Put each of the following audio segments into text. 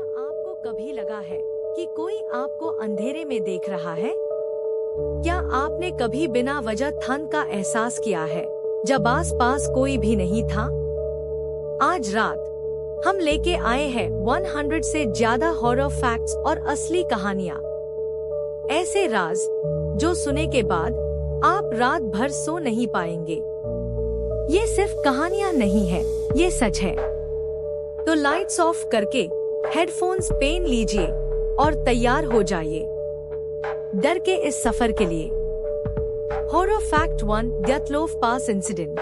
आपको कभी लगा है कि कोई आपको अंधेरे में देख रहा है? क्या आपने कभी बिना वजह ठंड का एहसास किया है जब आस-पास कोई भी नहीं था? आज रात हम लेके आए हैं 100 से ज्यादा हॉरर फैक्ट्स और असली कहानियां। ऐसे राज जो सुने के बाद आप रात भर सो नहीं पाएंगे। ये सिर्फ कहानियां नहीं है, ये सच है। तो लाइट्स ऑफ करके हेडफोन्स पहन लीजिए और तैयार हो जाइए डर के इस सफर के लिए। हॉरर फैक्ट 1, ग्यातलोव पास इंसिडेंट।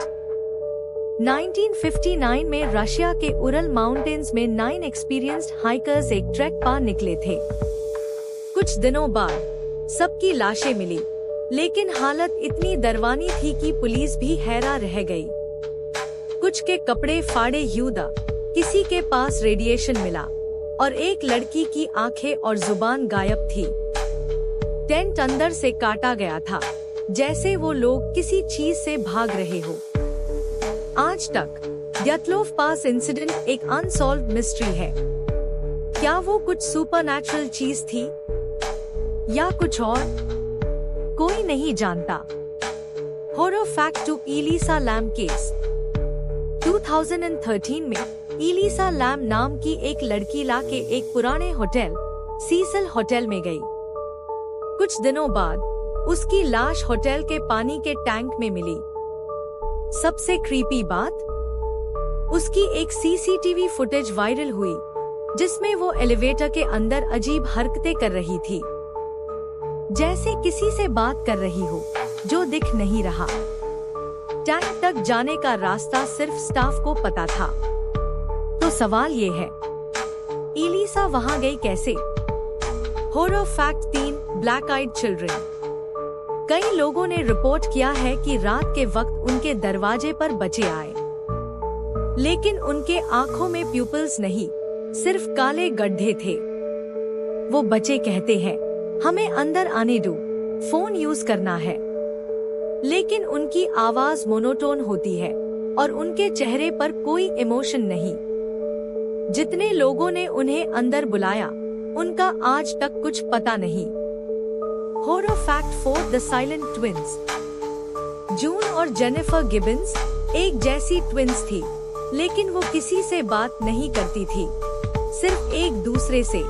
1959 में रशिया के उरल माउंटेन्स में 9 एक्सपीरियंस्ड हाइकर्स एक ट्रैक पर निकले थे। कुछ दिनों बाद सबकी लाशें मिली, लेकिन हालत इतनी डरावनी थी कि पुलिस भी हैरान रह गई। कुछ के कपड़े फाड़े युदा, किसी के पास रेडिएशन मिला और एक लड़की की आंखें और जुबान गायब थी। टेंट अंदर से काटा गया था, जैसे वो लोग किसी चीज से भाग रहे हो। आज तक ग्यातलोव पास इंसिडेंट एक अनसॉल्व्ड मिस्ट्री है। क्या वो कुछ सुपरनैचुरल चीज थी या कुछ और? कोई नहीं जानता। Horror fact 2, Elisa Lam case. 2013 में एलिसा लैम नाम की एक लड़की ला के एक पुराने होटल सीसल होटल में गई। कुछ दिनों बाद उसकी लाश होटल के पानी के टैंक में मिली। सबसे क्रीपी बात, उसकी एक सीसीटीवी फुटेज वायरल हुई जिसमें वो एलिवेटर के अंदर अजीब हरकतें कर रही थी, जैसे किसी से बात कर रही हो जो दिख नहीं रहा। टैंक तक जाने का रास्ता सिर्फ स्टाफ को पता था। तो सवाल ये है, एलिसा वहां गई कैसे? हॉरर फैक्ट 3, ब्लैक आइड चिल्ड्रन। कई लोगों ने रिपोर्ट किया है कि रात के वक्त उनके दरवाजे पर बच्चे आए, लेकिन उनके आंखों में प्यूपल्स नहीं, सिर्फ काले गड्ढे थे। वो बच्चे कहते हैं, हमें अंदर आने दो, फोन यूज करना है। लेकिन उनकी आवाज मोनोटोन होती है और उनके चेहरे पर कोई इमोशन नहीं। जितने लोगों ने उन्हें अंदर बुलाया, उनका आज तक कुछ पता नहीं। Horror fact 4, the silent twins. June और जेनिफर गिबन्स एक जैसी ट्विंस थी, लेकिन वो किसी से बात नहीं करती थी, सिर्फ एक दूसरे से।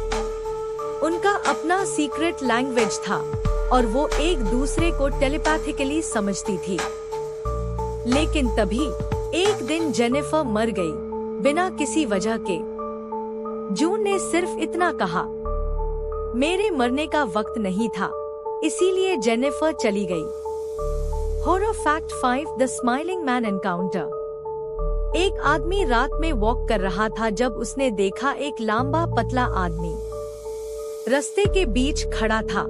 उनका अपना सीक्रेट लैंग्वेज था और वो एक दूसरे को टेलीपैथिकली समझती थी। लेकिन तभी एक दिन जेनिफर मर गई, बिना किसी वजह के। जून ने सिर्फ इतना कहा, मेरे मरने का वक्त नहीं था, इसीलिए जेनिफर चली गई। Horror fact 5, the smiling man encounter. एक आदमी रात में वॉक कर रहा था जब उसने देखा एक लंबा पतला आदमी रास्ते के बीच खड़ा था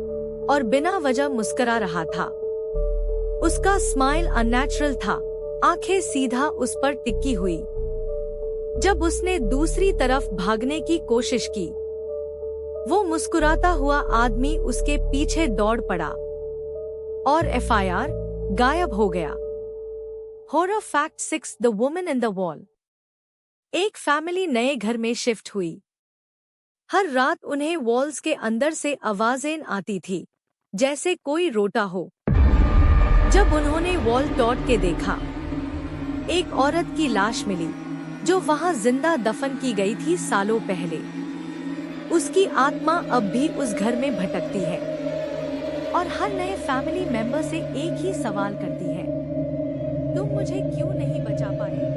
और बिना वजह मुस्कुरा रहा था। उसका स्माइल अननेचुरल था, आंखें सीधा उस पर टिकी हुई। जब उसने दूसरी तरफ भागने की कोशिश की, वो मुस्कुराता हुआ आदमी उसके पीछे दौड़ पड़ा और एफआईआर गायब हो गया। Horror fact 6, the woman in the wall. एक फैमिली नए घर में शिफ्ट हुई। हर रात उन्हें वॉल्स के अंदर से आवाजें आती थी, जैसे कोई रोता हो। जब उन्होंने वॉल तोड़ के देखा, एक औरत की लाश मिली जो वहां जिंदा दफन की गई थी सालों पहले। उसकी आत्मा अब भी उस घर में भटकती है और हर नए फैमिली मेंबर से एक ही सवाल करती है, तुम मुझे क्यों नहीं बचा पाए?